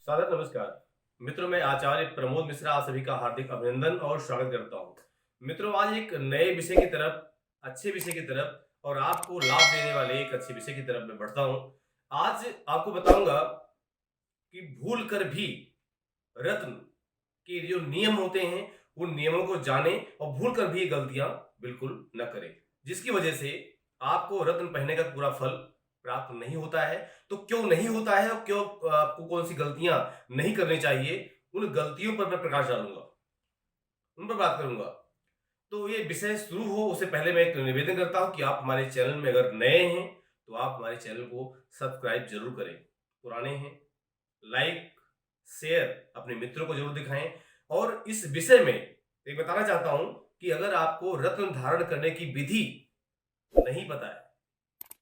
सादर नमस्कार। मित्रों, मैं आचार्य प्रमोद मिश्रा आप सभी का हार्दिक अभिनंदन और स्वागत करता हूँ। मित्रों, आज एक नए विषय की तरफ, अच्छे विषय की तरफ और आपको लाभ देने वाले एक अच्छे विषय की तरफ मैं बढ़ता हूँ। आज आपको बताऊंगा कि भूल कर भी रत्न के जो नियम होते हैं, उन नियमों को जानें और भूल कर भी ये गलतियां बिल्कुल न करें, जिसकी वजह से आपको रत्न पहनने का पूरा फल प्राप्त नहीं होता है। तो क्यों नहीं होता है और क्यों आपको कौन सी गलतियां नहीं करनी चाहिए, उन गलतियों पर मैं प्रकाश डालूंगा, उन पर बात करूंगा। तो ये विषय शुरू हो उससे पहले मैं एक निवेदन करता हूं कि आप हमारे चैनल में अगर नए हैं तो आप हमारे चैनल को सब्सक्राइब जरूर करें। पुराने हैं, लाइक शेयर अपने मित्रों को जरूर दिखाएं। और इस विषय में एक बताना चाहता हूं कि अगर आपको रत्न धारण करने की विधि नहीं पता है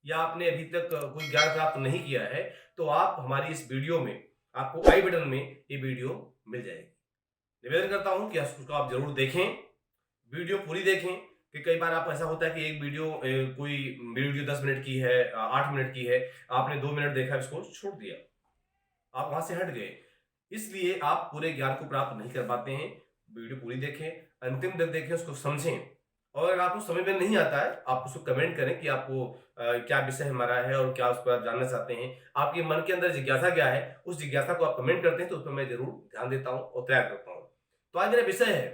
या आपने अभी तक कोई ज्ञान प्राप्त नहीं किया है, तो आप हमारी इस वीडियो में, आपको आई बटन में ये वीडियो मिल जाएगी। निवेदन करता हूं कि उसको आप जरूर देखें, वीडियो पूरी देखें। कि कई बार आप ऐसा होता है कि एक वीडियो कोई वीडियो 10 मिनट की है, 8 मिनट की है, आपने 2 मिनट देखा, इसको छोड़ दिया, आप वहां से हट गए, इसलिए आप पूरे ज्ञान को प्राप्त नहीं कर पाते हैं। वीडियो पूरी देखें, अंतिम तक देखें, उसको समझें। और अगर आपको समझ में नहीं आता है, आप उसको कमेंट करें कि आपको क्या विषय हमारा है और क्या उस पर आप जानना चाहते हैं। आपके मन के अंदर जिज्ञासा क्या है, उस जिज्ञासा को आप कमेंट करते हैं तो उस पर मैं जरूर ध्यान देता हूँ और तैयार करता हूँ। तो आज मेरा विषय है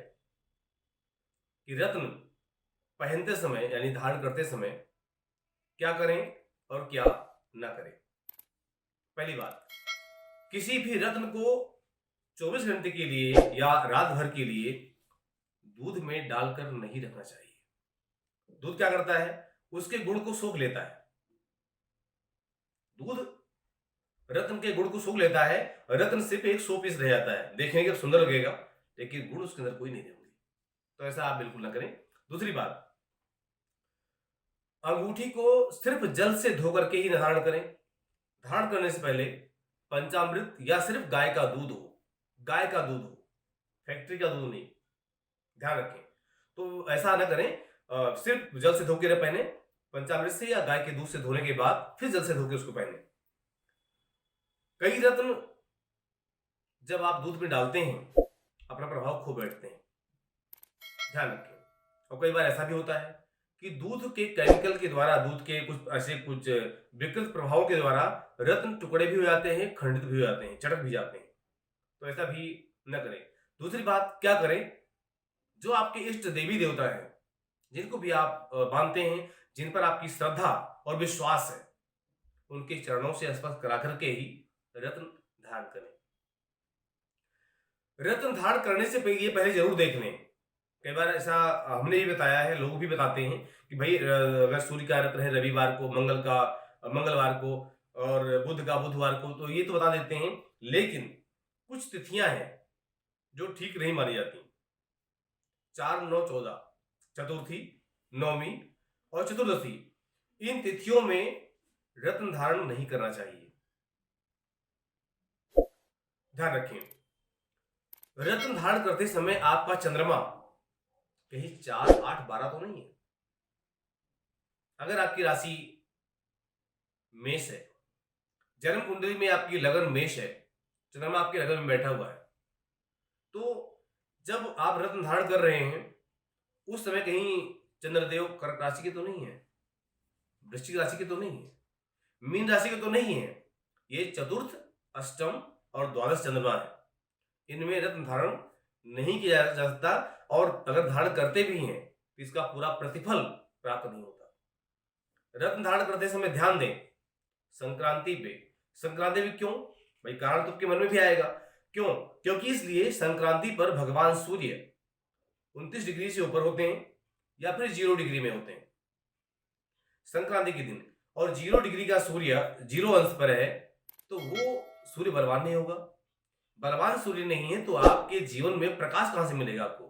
कि रत्न पहनते समय यानी धारण करते समय क्या करें और क्या ना करें। पहली बात, किसी भी रत्न को 24 घंटे के लिए या रात भर के लिए दूध में डालकर नहीं रखना चाहिए। दूध क्या करता है, उसके गुण को सोख लेता है। दूध रत्न के गुण को सोख लेता है। रत्न सिर्फ एक शो पीस रह जाता है, देखने के सुंदर लगेगा लेकिन गुण उसके अंदर कोई नहीं होंगे। तो ऐसा आप बिल्कुल ना करें। दूसरी बात, अंगूठी को सिर्फ जल से धो करके ही धारण करें। धारण करने से पहले पंचामृत या सिर्फ गाय का दूध हो, गाय का दूध हो, फैक्ट्री का दूध नहीं, ध्यान रखें। तो ऐसा ना करें, सिर्फ जल से धो के ना पहने, पंचामृत से या गाय के दूध से धोने के बाद फिर जल से धो के उसको पहने। कई रत्न जब आप दूध में डालते हैं अपना प्रभाव खो बैठते हैं, ध्यान रखें। और कई बार ऐसा भी होता है कि दूध के केमिकल के द्वारा, दूध के कुछ ऐसे कुछ विकृत प्रभावों के द्वारा रत्न टुकड़े भी हो जाते हैं, खंडित भी हो जाते हैं, चटक भी जाते हैं। तो ऐसा भी न करें। दूसरी बात, क्या करें, जो आपके इष्ट देवी देवता हैं, जिनको भी आप मानते हैं, जिन पर आपकी श्रद्धा और विश्वास है, उनके चरणों से स्पर्श करा करके ही रत्न धारण करें। रत्न धारण करने से ये पहले जरूर देख लें। कई बार ऐसा हमने भी बताया है, लोग भी बताते हैं कि भाई अगर सूर्य का रत्न है रविवार को, मंगल का मंगलवार को, और बुध का बुधवार को, तो ये तो बता देते हैं। लेकिन कुछ तिथियां हैं जो ठीक नहीं मानी जाती। 4, 9, 14, चतुर्थी, नवमी और चतुर्दशी, इन तिथियों में रत्न धारण नहीं करना चाहिए। ध्यान रखें, रत्न धारण करते समय आपका चंद्रमा कहीं 4, 8, 12 तो नहीं है। अगर आपकी राशि मेष है, जन्म कुंडली में आपकी लगन मेष है, चंद्रमा आपके लगन में बैठा हुआ है, तो जब आप रत्न धारण कर रहे हैं उस समय कहीं चंद्रदेव कर्क राशि के तो नहीं है, वृश्चिक राशि के तो नहीं है, मीन राशि के तो नहीं है। ये चतुर्थ, अष्टम और द्वादश चंद्रमा है। इनमें रत्न धारण नहीं किया जा सकता, और अगर धारण करते भी हैं तो इसका पूरा प्रतिफल प्राप्त नहीं होता। रत्न धारण करते समय ध्यान दें संक्रांति पे। संक्रांति भी क्यों भाई, कारण तो आपके मन में भी आएगा क्यों, क्योंकि इसलिए संक्रांति पर भगवान सूर्य 29 डिग्री से ऊपर होते हैं या फिर 0 डिग्री में होते हैं संक्रांति के दिन, और 0 डिग्री का सूर्य 0 अंश पर है, तो वो सूर्य बलवान नहीं होगा। बलवान सूर्य नहीं है तो आपके जीवन में प्रकाश कहां से मिलेगा आपको।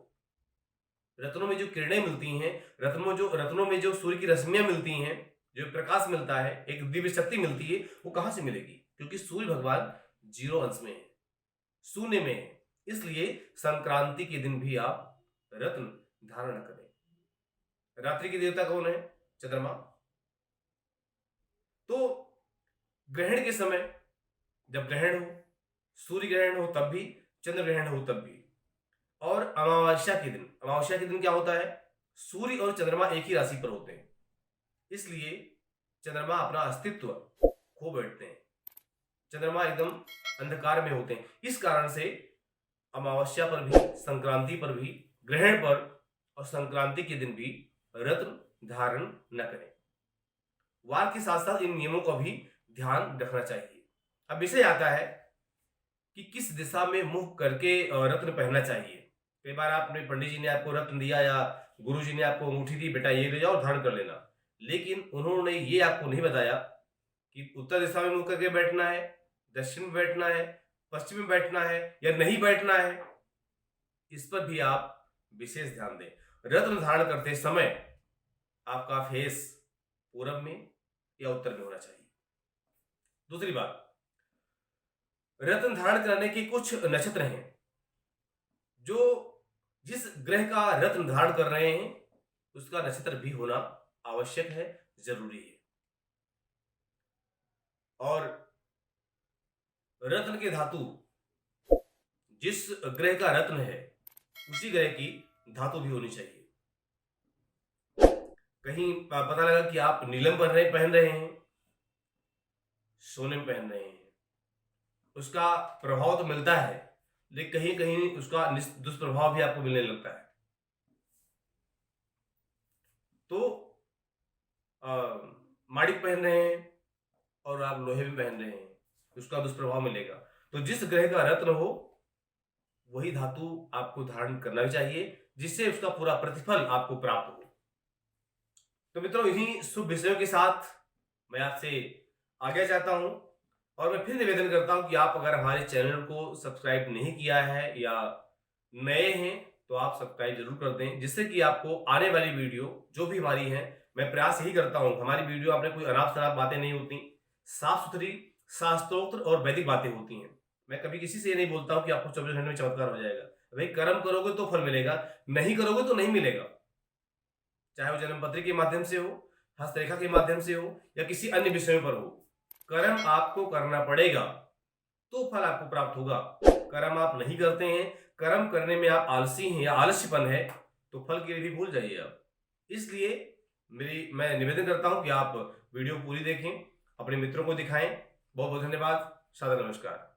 रत्नों में जो किरणें मिलती हैं, रत्नों में जो सूर्य की रश्मियां मिलती हैं, जो प्रकाश मिलता है, एक दिव्य शक्ति मिलती है, वो कहां से मिलेगी, क्योंकि सूर्य भगवान 0 अंश में है, शून्य में है। इसलिए संक्रांति के दिन भी आप रत्न धारण करें। रात्रि के देवता कौन है, चंद्रमा। तो ग्रहण के समय, जब ग्रहण हो, सूर्य ग्रहण हो तब भी, चंद्र ग्रहण हो तब भी। और अमावस्या के दिन क्या होता है, सूर्य और चंद्रमा एक ही राशि पर होते हैं, इसलिए चंद्रमा अपना अस्तित्व खो बैठते हैं, चंद्रमा एकदम अंधकार में होते हैं। इस कारण से अमावस्या पर भी, संक्रांति पर भी, ग्रहण पर और संक्रांति के दिन भी रत्न धारण न करें। वार के साथ साथ इन नियमों का भी ध्यान रखना चाहिए। अब विषय आता है कि किस दिशा में मुख करके रत्न पहनना चाहिए। कई बार आपने पंडित जी ने आपको रत्न दिया या गुरु जी ने आपको अंगूठी दी, बेटा ये ले जाओ धारण कर लेना, लेकिन उन्होंने ये आपको नहीं बताया कि उत्तर दिशा में मुख करके बैठना है, दक्षिण में बैठना है, पश्चिम में बैठना है या नहीं बैठना है। इस पर भी आप विशेष ध्यान दें। रत्न धारण करते समय आपका फेस पूरब में या उत्तर में होना चाहिए। दूसरी बात, रत्न धारण करने के कुछ नक्षत्र हैं जो जिस ग्रह का रत्न धारण कर रहे हैं उसका नक्षत्र भी होना आवश्यक है, जरूरी है। और रत्न के धातु, जिस ग्रह का रत्न है उसी ग्रह की धातु भी होनी चाहिए। कहीं पता लगा कि आप नीलम पहन रहे हैं, सोने में पहन रहे हैं, उसका प्रभाव तो मिलता है, लेकिन कहीं कहीं उसका दुष्प्रभाव भी आपको मिलने लगता है। तो माणिक पहन रहे हैं और आप लोहे में पहन रहे हैं, उसका दुष्प्रभाव मिलेगा। तो जिस ग्रह का रत्न हो वही धातु आपको धारण करना भी चाहिए, जिससे उसका पूरा प्रतिफल आपको प्राप्त हो। तो मित्रों, इन्हीं शुभ विषयों के साथ मैं आपसे आगे चाहता हूं और मैं फिर निवेदन करता हूं कि आप अगर हमारे चैनल को सब्सक्राइब नहीं किया है या नए हैं तो आप सब्सक्राइब जरूर कर दें, जिससे कि आपको आने वाली वीडियो जो भी हमारी है, मैं प्रयास यही करता हूं हमारी वीडियो आपने कोई अनाप शनाप बातें नहीं होती, साफ सुथरी शास्त्रोक्त और वैदिक बातें होती हैं। मैं कभी किसी से ये नहीं बोलता हूं कि आपको 24 घंटे में चमत्कार हो जाएगा। भाई कर्म करोगे तो फल मिलेगा, नहीं करोगे तो नहीं मिलेगा। चाहे वो जन्मपत्री के माध्यम से हो, हस्तरेखा के माध्यम से हो या किसी अन्य विषयों पर हो, कर्म आपको करना पड़ेगा तो फल आपको प्राप्त होगा। कर्म आप नहीं करते हैं, कर्म करने में आप आलसी हैं या आलस्यपन है, तो फल के लिए भी भूल जाइए आप। इसलिए मैं निवेदन करता हूं कि आप वीडियो पूरी देखें, अपने मित्रों को दिखाएं। बहुत बहुत धन्यवाद। सादर नमस्कार।